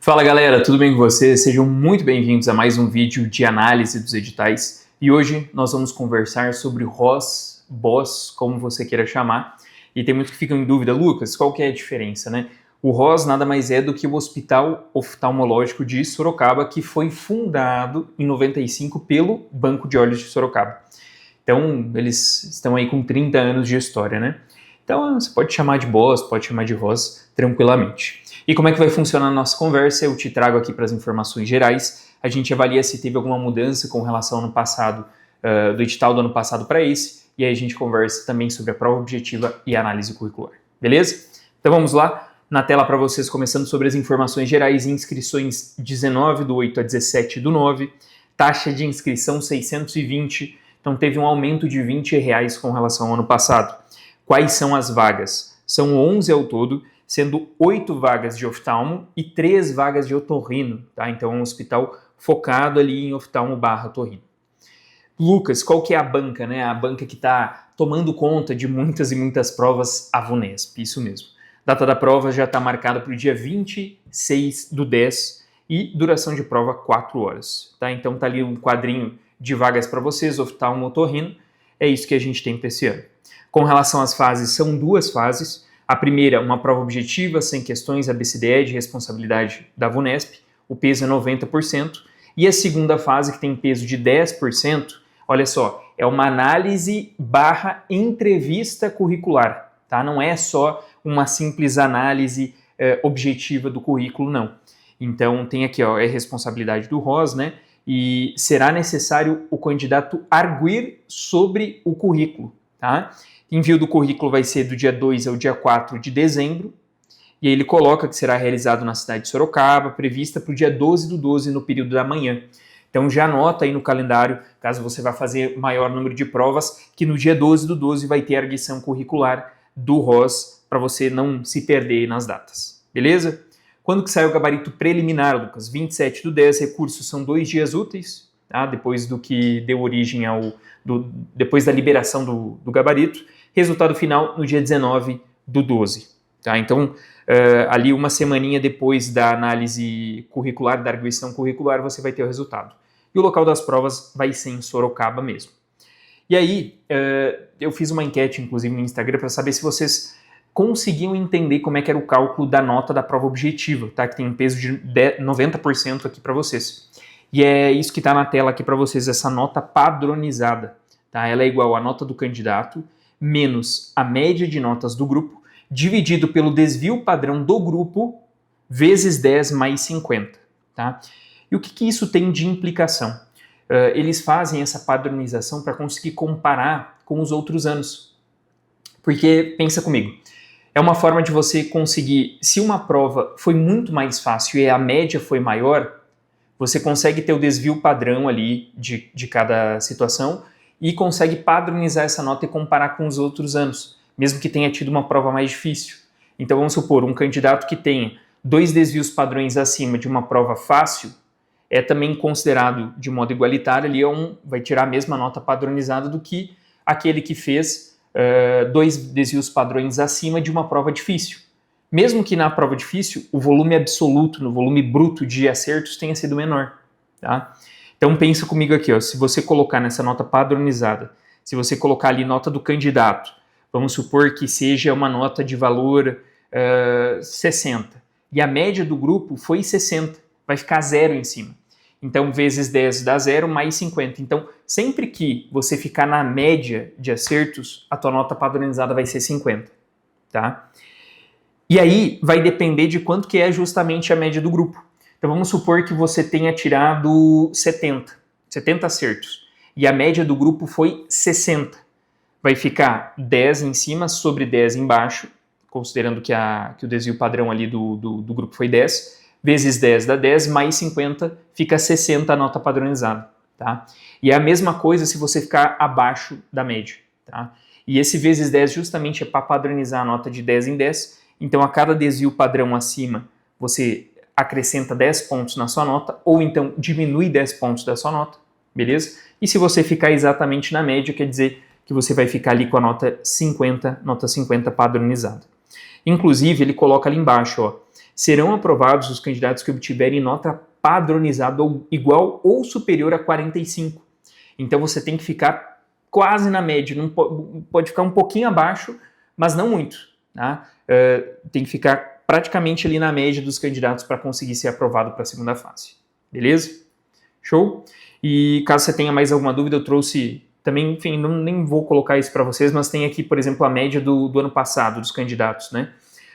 Fala galera, tudo bem com vocês? Sejam muito bem-vindos a mais um vídeo de análise dos editais e hoje nós vamos conversar sobre ROS, BOS, como você queira chamar, e tem muitos que ficam em dúvida, Lucas, qual que é a diferença, né? O ROS nada mais é do que o Hospital Oftalmológico de Sorocaba, que foi fundado em 95 pelo Banco de Olhos de Sorocaba. Então, eles estão aí com 30 anos de história, né? Então, você pode chamar de BOS, pode chamar de ROS tranquilamente. E como é que vai funcionar a nossa conversa? Eu te trago aqui para as informações gerais. A gente avalia se teve alguma mudança com relação ao ano passado, do edital do ano passado para esse, e aí a gente conversa também sobre a prova objetiva e a análise curricular. Beleza? Então vamos lá. Na tela para vocês, começando sobre as informações gerais, inscrições 19/8 a 17/9, taxa de inscrição 620, então teve um aumento de R$20 com relação ao ano passado. Quais são as vagas? São 11 ao todo, sendo 8 vagas de oftalmo e 3 vagas de otorrino, tá? Então é um hospital focado ali em oftalmo/otorrino. Lucas, qual que é a banca, né? A banca que está tomando conta de muitas e muitas provas, a VUNESP, isso mesmo. Data da prova já está marcada para o dia 26/10 e duração de prova 4 horas, tá? Então tá ali um quadrinho de vagas para vocês, oftalmo, otorrino, é isso que a gente tem para esse ano. Com relação às fases, são 2 fases. A primeira, uma prova objetiva, sem questões, ABCDE, de responsabilidade da VUNESP, o peso é 90%. E a segunda fase, que tem peso de 10%, olha só, é uma análise/entrevista curricular, tá? Não é só uma simples análise objetiva do currículo, não. Então tem aqui, ó, é responsabilidade do ROS, né? E será necessário o candidato arguir sobre o currículo, tá? Envio do currículo vai ser do dia 2 ao dia 4 de dezembro, e aí ele coloca que será realizado na cidade de Sorocaba, prevista para o dia 12/12, no período da manhã. Então já anota aí no calendário, caso você vá fazer maior número de provas, que no dia 12/12 vai ter a arguição curricular do ROS, para você não se perder nas datas, beleza? Quando que sai o gabarito preliminar, Lucas? 27/10, recursos são 2 dias úteis, tá? Depois do que deu origem depois da liberação do gabarito. Resultado final no dia 19/12. Tá? Então, ali uma semaninha depois da análise curricular, da arguição curricular, você vai ter o resultado. E o local das provas vai ser em Sorocaba mesmo. E aí, eu fiz uma enquete, inclusive, no Instagram, para saber se vocês conseguiam entender como é que era o cálculo da nota da prova objetiva, tá? Que tem um peso de 90% aqui para vocês. E é isso que está na tela aqui para vocês, essa nota padronizada. Tá? Ela é igual à nota do candidato menos a média de notas do grupo, dividido pelo desvio padrão do grupo, vezes 10 mais 50. Tá? E o que isso tem de implicação? Eles fazem essa padronização para conseguir comparar com os outros anos. Porque, pensa comigo, é uma forma de você conseguir, se uma prova foi muito mais fácil e a média foi maior, você consegue ter o desvio padrão ali de cada situação, e consegue padronizar essa nota e comparar com os outros anos, mesmo que tenha tido uma prova mais difícil. Então vamos supor, um candidato que tenha 2 desvios padrões acima de uma prova fácil, é também considerado de modo igualitário, ali vai tirar a mesma nota padronizada do que aquele que fez 2 desvios padrões acima de uma prova difícil. Mesmo que na prova difícil, o volume absoluto, no volume bruto de acertos tenha sido menor, tá? Então pensa comigo aqui, ó, se você colocar nessa nota padronizada, se você colocar ali nota do candidato, vamos supor que seja uma nota de valor 60, e a média do grupo foi 60, vai ficar 0 em cima. Então vezes 10 dá 0, mais 50. Então sempre que você ficar na média de acertos, a tua nota padronizada vai ser 50, tá? E aí vai depender de quanto que é justamente a média do grupo. Então vamos supor que você tenha tirado 70 acertos, e a média do grupo foi 60. Vai ficar 10 em cima sobre 10 embaixo, considerando que o desvio padrão ali do grupo foi 10, vezes 10 dá 10, mais 50, fica 60 a nota padronizada. Tá? E é a mesma coisa se você ficar abaixo da média. Tá? E esse vezes 10 justamente é para padronizar a nota de 10 em 10, então a cada desvio padrão acima, você acrescenta 10 pontos na sua nota, ou então diminui 10 pontos da sua nota, beleza? E se você ficar exatamente na média, quer dizer que você vai ficar ali com a nota 50 padronizada. Inclusive, ele coloca ali embaixo, ó, serão aprovados os candidatos que obtiverem nota padronizada ou igual ou superior a 45. Então você tem que ficar quase na média, não pode ficar um pouquinho abaixo, mas não muito. Tá? Tem que ficar praticamente ali na média dos candidatos para conseguir ser aprovado para a segunda fase. Beleza? Show? E caso você tenha mais alguma dúvida, eu trouxe também, enfim, nem vou colocar isso para vocês, mas tem aqui, por exemplo, a média do ano passado dos candidatos, né?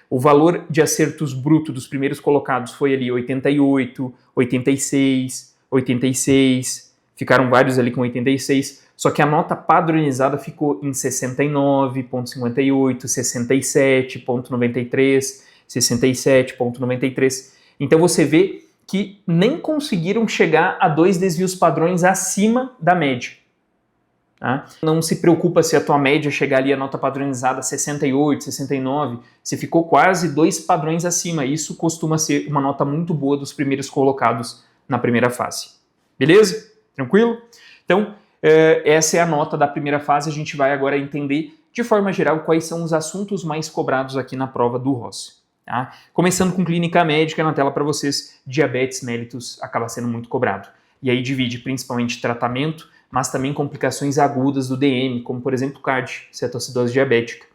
O valor de acertos bruto dos primeiros colocados foi ali 88, 86, 86, ficaram vários ali com 86, só que a nota padronizada ficou em 69,58, 67,93, 67,93. Então você vê que nem conseguiram chegar a 2 desvios padrões acima da média. Tá? Não se preocupa se a tua média chegar ali a nota padronizada 68, 69, você ficou quase 2 padrões acima. Isso costuma ser uma nota muito boa dos primeiros colocados na primeira fase. Beleza? Tranquilo? Então, essa é a nota da primeira fase. A gente vai agora entender, de forma geral, quais são os assuntos mais cobrados aqui na prova do Ross. Tá? Começando com clínica médica, na tela para vocês, diabetes mellitus acaba sendo muito cobrado. E aí divide principalmente tratamento, mas também complicações agudas do DM, como por exemplo CAD, cetoacidose diabética.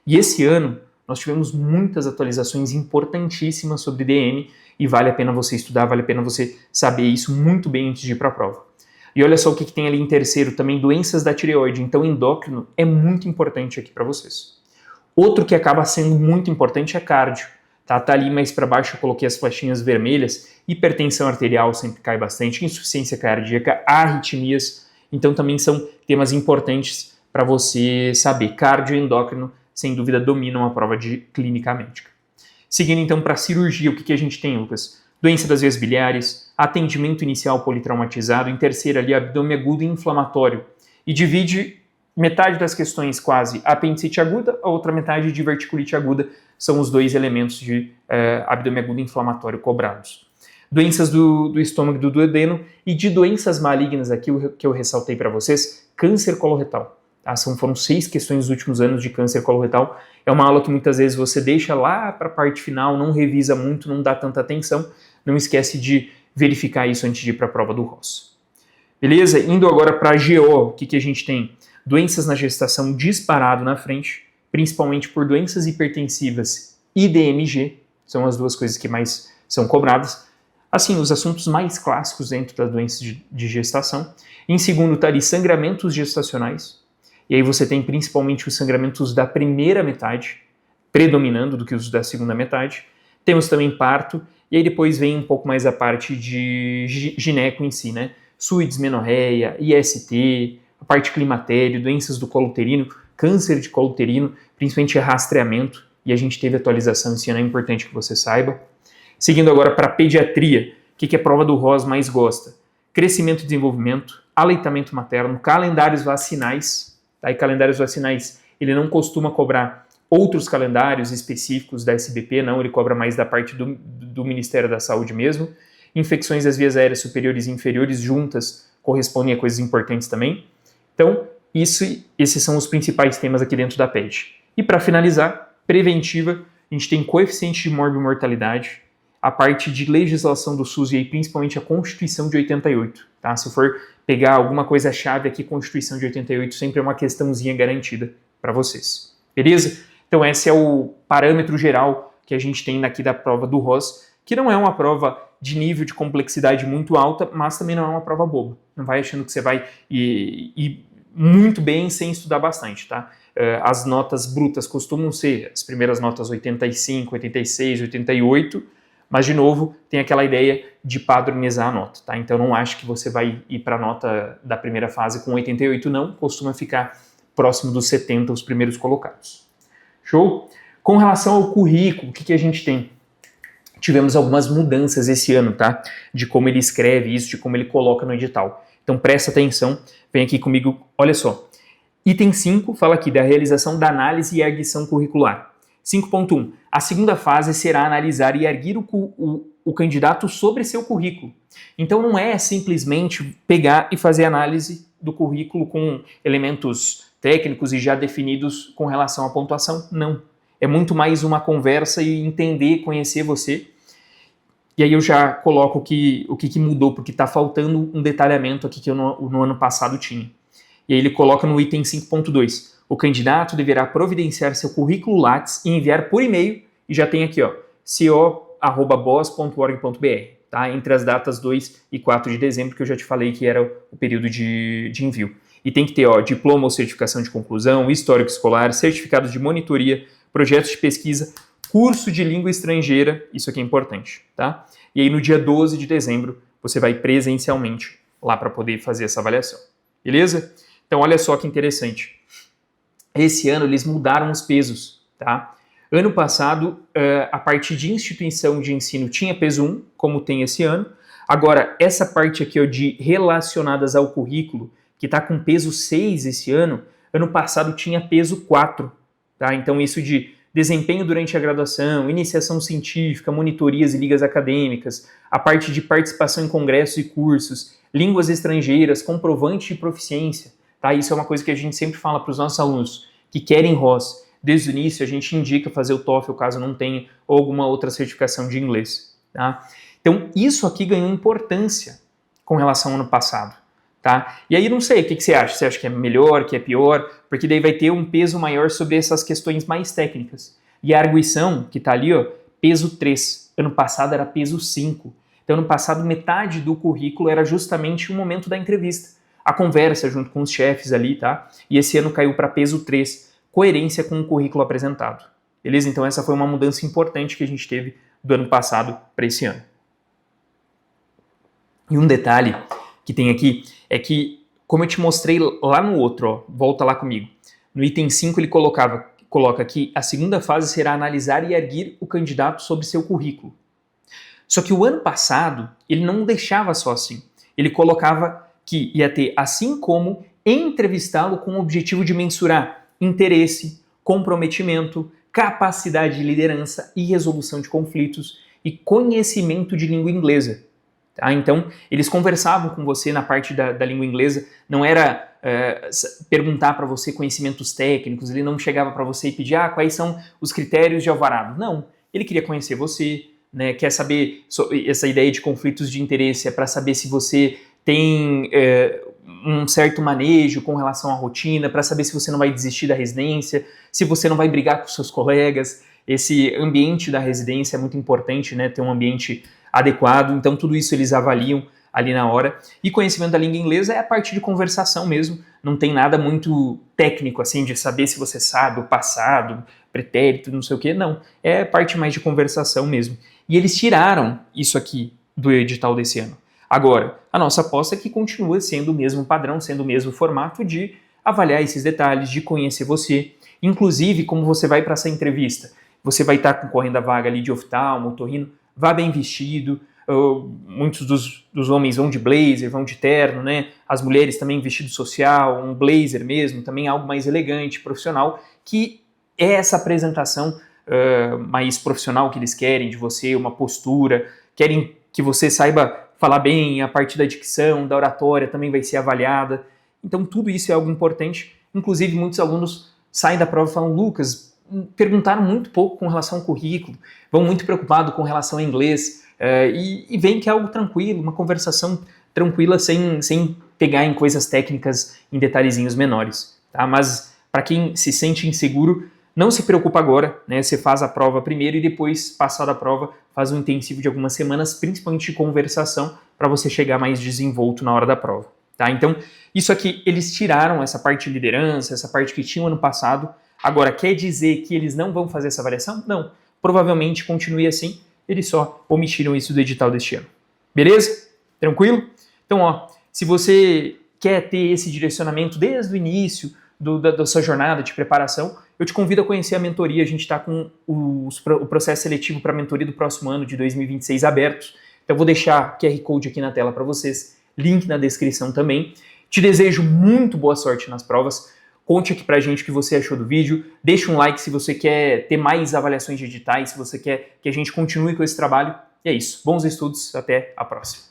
E esse ano nós tivemos muitas atualizações importantíssimas sobre DM e vale a pena você estudar, vale a pena você saber isso muito bem antes de ir para a prova. E olha só o que tem ali em terceiro, também doenças da tireoide, então endócrino é muito importante aqui para vocês. Outro que acaba sendo muito importante é cardio. Tá ali mais para baixo eu coloquei as flechinhas vermelhas, hipertensão arterial sempre cai bastante, insuficiência cardíaca, arritmias, então também são temas importantes para você saber. Cardio e endócrino, sem dúvida, dominam a prova de clínica médica. Seguindo então para a cirurgia, o que a gente tem, Lucas? Doença das vias biliares, atendimento inicial politraumatizado, em terceiro ali abdômen agudo e inflamatório, e divide metade das questões quase apendicite aguda, a outra metade de diverticulite aguda, são os 2 elementos de abdômen agudo inflamatório cobrados. Doenças do estômago e do duodeno e de doenças malignas aqui que eu ressaltei para vocês, câncer coloretal. Tá? Foram 6 questões dos últimos anos de câncer coloretal. É uma aula que muitas vezes você deixa lá para a parte final, não revisa muito, não dá tanta atenção. Não esquece de verificar isso antes de ir para a prova do Ross. Beleza? Indo agora para a GO, o que a gente tem? Doenças na gestação disparado na frente, principalmente por doenças hipertensivas e DMG, são as 2 coisas que mais são cobradas. Assim, os assuntos mais clássicos dentro das doenças de gestação. Em segundo está ali sangramentos gestacionais, e aí você tem principalmente os sangramentos da primeira metade, predominando do que os da segunda metade. Temos também parto, e aí depois vem um pouco mais a parte de gineco em si, né? SUIDs, menorreia, IST, a parte climatério, doenças do colo uterino, câncer de colo uterino, principalmente rastreamento, e a gente teve atualização esse ano, é importante que você saiba. Seguindo agora para a pediatria, o que a prova do Ross mais gosta? Crescimento e desenvolvimento, aleitamento materno, calendários vacinais, tá? E calendários vacinais, ele não costuma cobrar outros calendários específicos da SBP, não, ele cobra mais da parte do Ministério da Saúde mesmo. Infecções das vias aéreas superiores e inferiores juntas correspondem a coisas importantes também. Então, esses são os principais temas aqui dentro da PED. E para finalizar, preventiva, a gente tem coeficiente de morbimortalidade, a parte de legislação do SUS e aí principalmente a Constituição de 88. Tá? Se for pegar alguma coisa chave aqui, Constituição de 88 sempre é uma questãozinha garantida para vocês. Beleza? Então esse é o parâmetro geral que a gente tem aqui da prova do Ross, que não é uma prova de nível de complexidade muito alta, mas também não é uma prova boba. Não vai achando que você vai ir muito bem sem estudar bastante, tá? As notas brutas costumam ser as primeiras notas 85, 86, 88, mas de novo tem aquela ideia de padronizar a nota, tá? Então não acho que você vai ir para a nota da primeira fase com 88 não, costuma ficar próximo dos 70 os primeiros colocados. Show? Com relação ao currículo, o que a gente tem? Tivemos algumas mudanças esse ano, tá? De como ele escreve isso, de como ele coloca no edital. Então presta atenção, vem aqui comigo, olha só. Item 5 fala aqui da realização da análise e erguição curricular. 5.1. A segunda fase será analisar e erguir o candidato sobre seu currículo. Então não é simplesmente pegar e fazer análise do currículo com elementos técnicos e já definidos com relação à pontuação. Não. É muito mais uma conversa e entender, conhecer você E aí eu já coloco o que mudou, porque está faltando um detalhamento aqui que eu no ano passado tinha. E aí ele coloca no item 5.2. O candidato deverá providenciar seu currículo Lattes e enviar por e-mail, e já tem aqui, ó, co@bos.org.br, tá? Entre as datas 2 e 4 de dezembro, que eu já te falei que era o período de envio. E tem que ter, ó, diploma ou certificação de conclusão, histórico escolar, certificados de monitoria, projetos de pesquisa, curso de língua estrangeira, isso aqui é importante, tá? E aí no dia 12 de dezembro você vai presencialmente lá para poder fazer essa avaliação, beleza? Então olha só que interessante. Esse ano eles mudaram os pesos, tá? Ano passado, a parte de instituição de ensino tinha peso 1, como tem esse ano. Agora, essa parte aqui ó, de relacionadas ao currículo, que está com peso 6 esse ano passado tinha peso 4, tá? Então isso de desempenho durante a graduação, iniciação científica, monitorias e ligas acadêmicas, a parte de participação em congressos e cursos, línguas estrangeiras, comprovante de proficiência, tá? Isso é uma coisa que a gente sempre fala para os nossos alunos que querem ROS. Desde o início a gente indica fazer o TOEFL caso não tenha, ou alguma outra certificação de inglês, tá? Então isso aqui ganhou importância com relação ao ano passado, tá? E aí não sei, o que você acha? Você acha que é melhor, que é pior? Porque daí vai ter um peso maior sobre essas questões mais técnicas. E a arguição, que está ali, ó, peso 3. Ano passado era peso 5. Então, ano passado, metade do currículo era justamente o momento da entrevista. A conversa junto com os chefes ali, tá? E esse ano caiu para peso 3. Coerência com o currículo apresentado. Beleza? Então, essa foi uma mudança importante que a gente teve do ano passado para esse ano. E um detalhe que tem aqui é que, como eu te mostrei lá no outro, ó, volta lá comigo. No item 5 ele coloca aqui, a segunda fase será analisar e erguer o candidato sobre seu currículo. Só que o ano passado, ele não deixava só assim. Ele colocava que ia ter, assim como, entrevistá-lo com o objetivo de mensurar interesse, comprometimento, capacidade de liderança e resolução de conflitos e conhecimento de língua inglesa. Tá? Então, eles conversavam com você na parte da língua inglesa, não era perguntar para você conhecimentos técnicos, ele não chegava para você e pedir quais são os critérios de alvarado. Não, ele queria conhecer você, né, quer saber, essa ideia de conflitos de interesse é para saber se você tem um certo manejo com relação à rotina, para saber se você não vai desistir da residência, se você não vai brigar com seus colegas. Esse ambiente da residência é muito importante, né, ter um ambiente adequado, então tudo isso eles avaliam ali na hora. E conhecimento da língua inglesa é a parte de conversação mesmo, não tem nada muito técnico assim de saber se você sabe o passado, pretérito, não sei o que, não. É parte mais de conversação mesmo. E eles tiraram isso aqui do edital desse ano. Agora, a nossa aposta é que continua sendo o mesmo padrão, sendo o mesmo formato de avaliar esses detalhes, de conhecer você, inclusive como você vai para essa entrevista. Você vai estar concorrendo à vaga ali de oftalmo, otorrino, vá bem vestido, muitos dos homens vão de blazer, vão de terno, né? As mulheres também vestido social, um blazer mesmo, também algo mais elegante, profissional, que é essa apresentação mais profissional que eles querem de você, uma postura, querem que você saiba falar bem, a parte da dicção, da oratória também vai ser avaliada. Então tudo isso é algo importante, inclusive muitos alunos saem da prova e falam, Lucas, perguntaram muito pouco com relação ao currículo, vão muito preocupados com relação ao inglês, e veem que é algo tranquilo, uma conversação tranquila, sem pegar em coisas técnicas, em detalhezinhos menores. Tá? Mas para quem se sente inseguro, não se preocupa agora, né? Você faz a prova primeiro e depois, passada a prova, faz um intensivo de algumas semanas, principalmente de conversação, para você chegar mais desenvolto na hora da prova. Tá? Então, isso aqui, eles tiraram essa parte de liderança, essa parte que tinha ano passado. Agora, quer dizer que eles não vão fazer essa avaliação? Não. Provavelmente continue assim, eles só omitiram isso do edital deste ano. Beleza? Tranquilo? Então, ó, se você quer ter esse direcionamento desde o início da sua jornada de preparação, eu te convido a conhecer a mentoria. A gente está com o processo seletivo para a mentoria do próximo ano, de 2026, abertos. Então, eu vou deixar QR Code aqui na tela para vocês, link na descrição também. Te desejo muito boa sorte nas provas. Conte aqui pra gente o que você achou do vídeo, deixa um like se você quer ter mais avaliações de editais, se você quer que a gente continue com esse trabalho. E é isso, bons estudos, até a próxima.